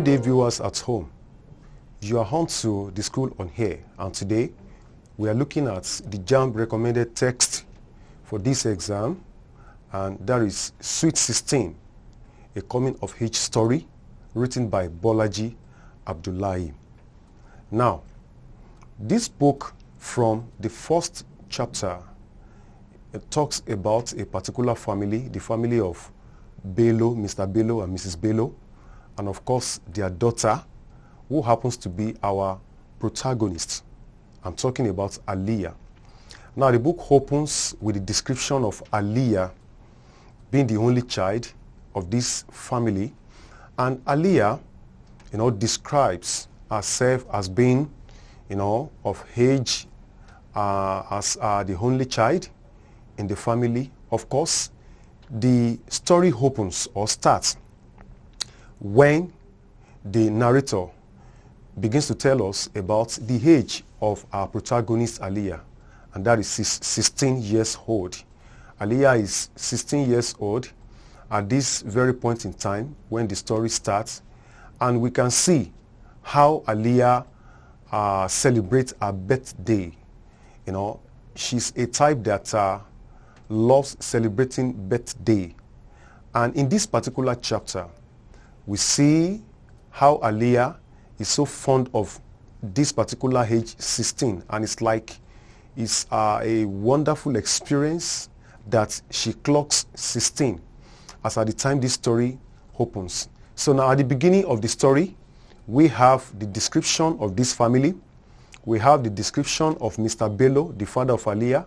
day, viewers at home. You are on to the School on Air, and today we are looking at the JAMB recommended text for this exam, and that is Sweet 16, a coming-of-age story written by Bolaji Abdullahi. Now, this book from the first chapter, it talks about a particular family, the family of Bello, Mr. Bello and Mrs. Bello, and of course their daughter, who happens to be our protagonist. I'm talking about Aliya. Now the book opens with the description of Aliya being the only child of this family, and Aliya, describes herself as being, of age, as the only child in the family. Of course, the story opens or starts when the narrator begins to tell us about the age of our protagonist Aliya, and that is 16 years old. Aliya is 16 years old at this very point in time when the story starts, and we can see how Aliya celebrates her birthday. She's a type that loves celebrating birthday, and in this particular chapter we see how Aliya is so fond of this particular age 16, and it's like it's a wonderful experience that she clocks 16 as at the time this story opens. So now at the beginning of the story, we have the description of this family. We have the description of Mr. Bello, the father of Aliya.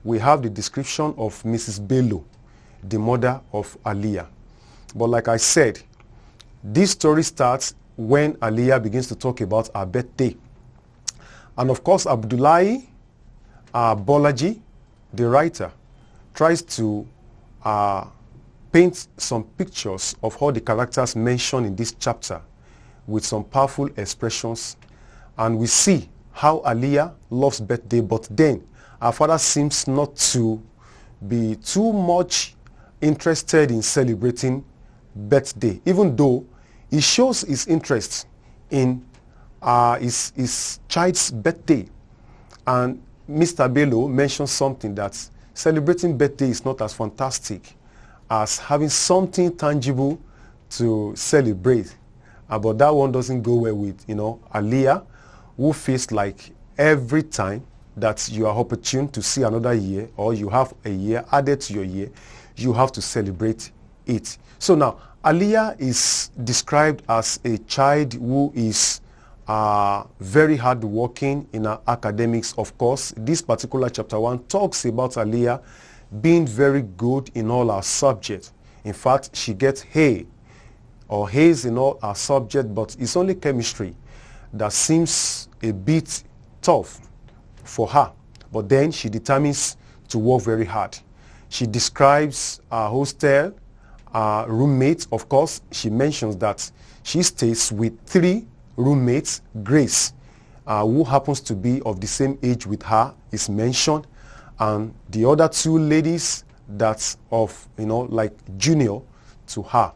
We have the description of Mrs. Bello, the mother of Aliya. But like I said, this story starts when Aliya begins to talk about her birthday. And of course, Abdullahi Bolaji, the writer, tries to paint some pictures of all the characters mentioned in this chapter with some powerful expressions. And we see how Aliya loves birthday, but then her father seems not to be too much interested in celebrating birthday, even though he shows his interest in his child's birthday. And Mr. Bello mentions something that celebrating birthday is not as fantastic as having something tangible to celebrate. But that one doesn't go well with, Aliya, who feels like every time that you are opportune to see another year, or you have a year added to your year, you have to celebrate it. So now, Aliya is described as a child who is very hardworking in her academics. Of course, this particular chapter 1 talks about Aliya being very good in all her subjects. In fact, she gets A or A's in all her subjects, but it's only chemistry that seems a bit tough for her. But then she determines to work very hard. She describes her hostel roommates. Of course, she mentions that she stays with 3 roommates. Grace, who happens to be of the same age with her, is mentioned, and the other 2 ladies that's of like junior to her.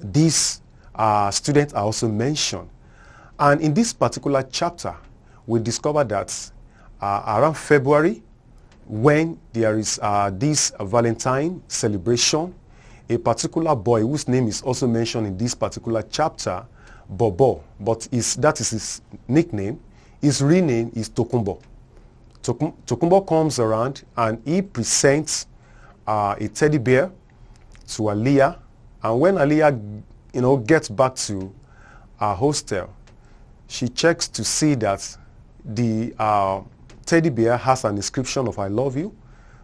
These students are also mentioned. And in this particular chapter, we discover that around February, when there is this Valentine celebration, a particular boy whose name is also mentioned in this particular chapter, Bobo, but that is his nickname. His real name is Tokumbo. Tokumbo comes around and he presents a teddy bear to Aliya, and when Aliya gets back to her hostel, she checks to see that the teddy bear has an inscription of "I love you."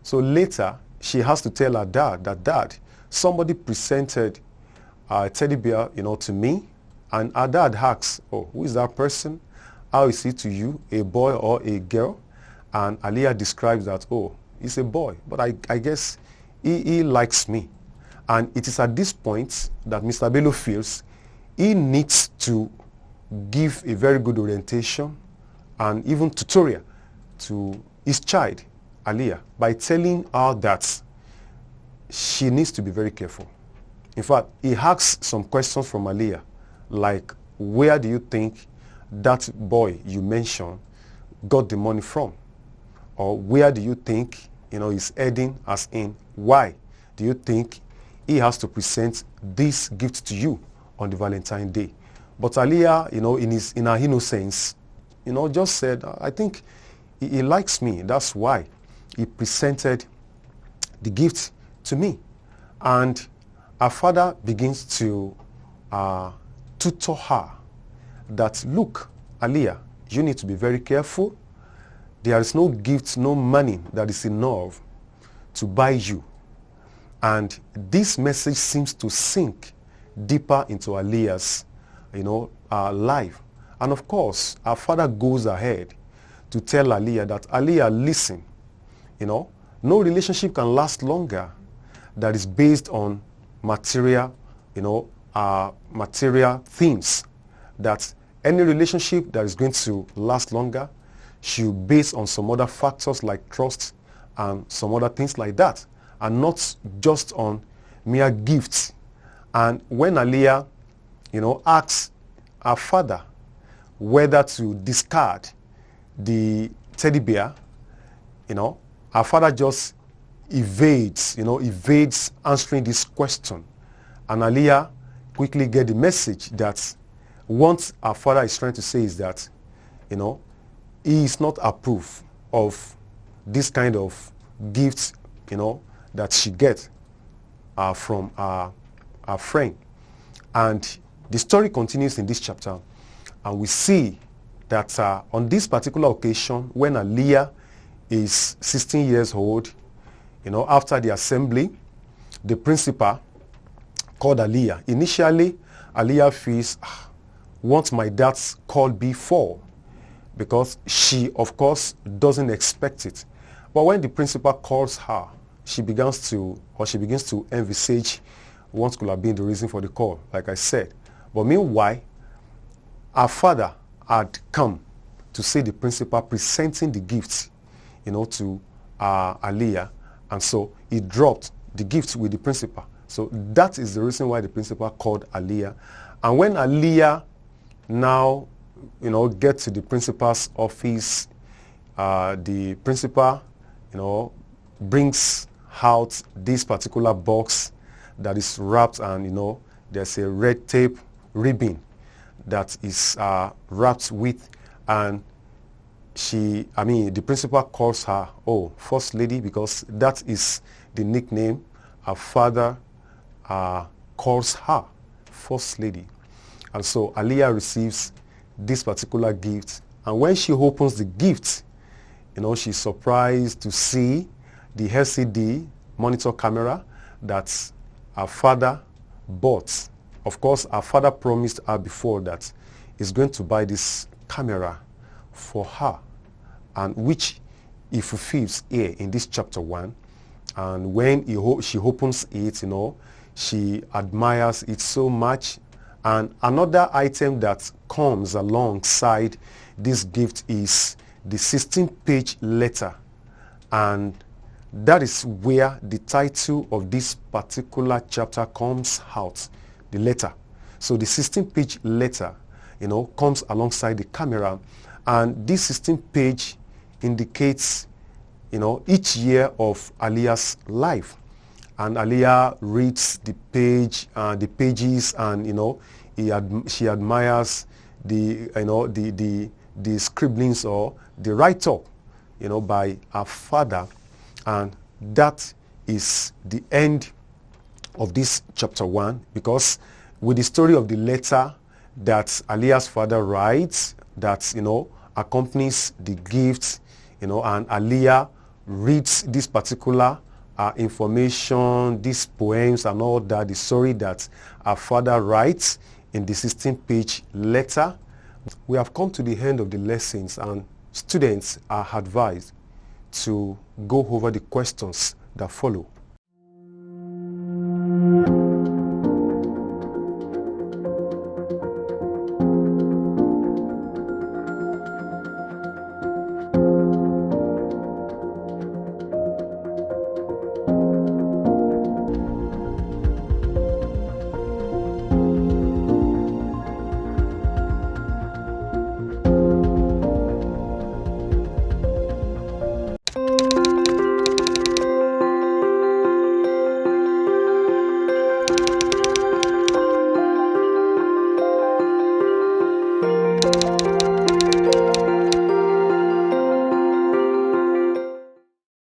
So later she has to tell her dad that, "Dad, somebody presented a teddy bear to me," and her dad asks, "Oh, who is that person? How is he to you, a boy or a girl?" And Aliya describes that, "Oh, he's a boy, but I guess he likes me." And it is at this point that Mr. Bello feels he needs to give a very good orientation and even tutorial to his child, Aliya, by telling her that she needs to be very careful. In fact, he asks some questions from Aliya like, where do you think that boy you mentioned got the money from? Or where do you think, he's heading, as in, why do you think he has to present this gift to you on the Valentine Day? But Aliya, in her innocence, just said, I think he likes me. That's why he presented the gift to me. And her father begins to tutor her that, look, Aliya, you need to be very careful. There is no gift, no money that is enough to buy you. And this message seems to sink deeper into Aliya's, life. And of course, our father goes ahead to tell Aliya that, Aliya, listen, no relationship can last longer that is based on material, material things. That any relationship that is going to last longer should be based on some other factors like trust and some other things like that, and not just on mere gifts. And when Aliya, asks her father whether to discard the teddy bear, her father just evades answering this question. And Aliya quickly get the message that what her father is trying to say is that, he is not approved of this kind of gifts, that she gets from her friend. And the story continues in this chapter, and we see that on this particular occasion, when Aliya is 16 years old, after the assembly, the principal called Aliya. Initially, Aliya feels, what my dad's called before, because she, of course, doesn't expect it. But when the principal calls her, she begins to envisage what could have been the reason for the call, like I said. But meanwhile, her father had come to see the principal presenting the gifts, to Aliya, and so he dropped the gift with the principal. So that is the reason why the principal called Aliya. And when Aliya now, get to the principal's office, the principal, brings out this particular box that is wrapped, and there's a red tape ribbon that is wrapped with, and the principal calls her, First Lady, because that is the nickname her father calls her, First Lady. And so Aliya receives this particular gift, and when she opens the gift, she's surprised to see the LCD monitor camera that her father bought. Of course, her father promised her before that he's going to buy this camera for her, and which he fulfills here in this chapter 1. And when she opens it, she admires it so much. And another item that comes alongside this gift is the 16-page letter. And that is where the title of this particular chapter comes out, the letter. So the 16-page letter, comes alongside the camera. And this 16-page indicates, each year of Aliya's life. And Aliya reads the pages, and she admires the scribblings or the write-up, by her father. And that is the end of this chapter 1, because with the story of the letter that Aliya's father writes, that accompanies the gifts, and Aliya reads this particular information, these poems and all that, the story that our father writes in the 16-page letter. We have come to the end of the lessons, and students are advised to go over the questions that follow.